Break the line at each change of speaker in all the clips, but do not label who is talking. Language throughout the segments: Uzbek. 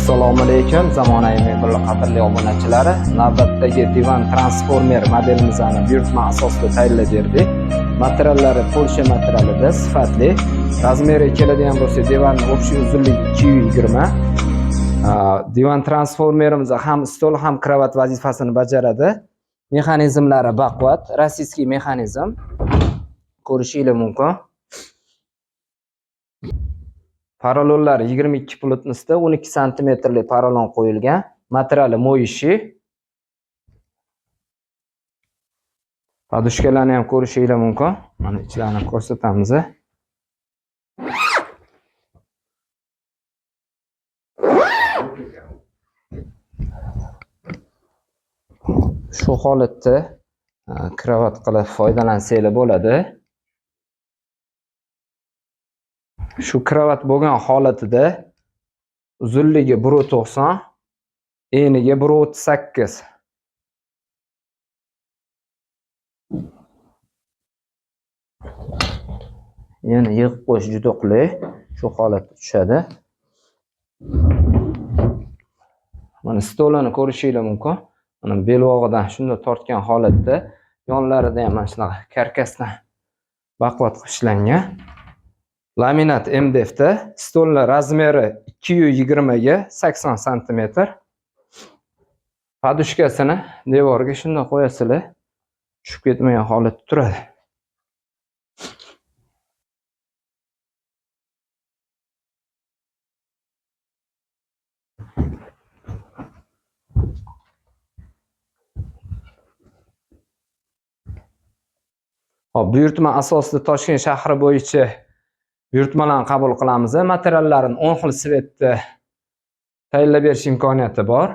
Assalomu alaykum, zamonaviy mebel qadrli obunachilari. Navbatdagi divan transformer modelimizni buyurtma asosida tayyorlab berdik. Materiallari Polsha materialida, sifatli. Razmeri keladigan bo'lsa, divanning общий uzunligi 220. Divan transformerimiz ham stol, ham kravat vazifasini bajaradi. Mexanizmlari baquvvat, rossiyskiy mexanizm. Ko'rishingiz mumkin. Paralonlar 22 plotnosda 12 santimetrli paralon qo'yilgan. Materiali moyishi. Podushkalarni ham ko'rishingiz mumkin. Mana ichlarini ko'rsatamiz. Shu holatda kravat qilib foydalansanglar bo'ladi. Shu kravat bo'lgan holatida uzunligi 1.90, eniga 1.38. Yana yig'ib qo'yish juda qulay. Shu holatda tushadi. Mana stolini ko'rishingiz mumkin. Mana belbog'idan shunday tortgan holatda, yonlarida ham mana shunaqa karkasdan baquvvat ishlangan. Laminat MDFda, stolning razmeri 220 ga 80 cm. Podushkasini devorga shunday qo'yasizlar, tushib ketmagan holatda turadi. Hop, buyurtma asosida Toshkent shahri bo'yicha buyurtmalarni qabul qilamiz. Materiallarini 10 xil svetda tayyorlab berish imkoniyati bor.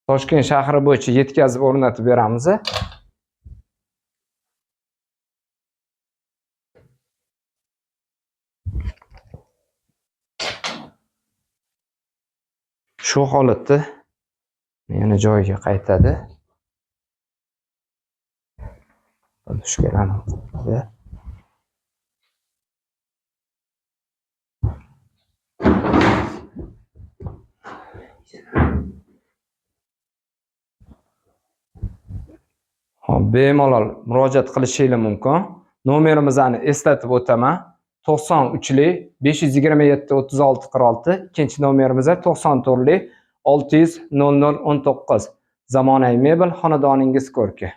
Toshkent shahri bo'yicha yetkazib o'rnatib beramiz. Shu holatda yana joyiga qaytadi. Podushkalarni qo'yadi. Bemalol murojaat qilishingiz mumkin. Nomerimizni eslatib o'taman. 93li 527 36 46, ikkinchi nomerimiz 94li 600 00 19. Zamonaviy mebel, xonadoningiz ko'rki.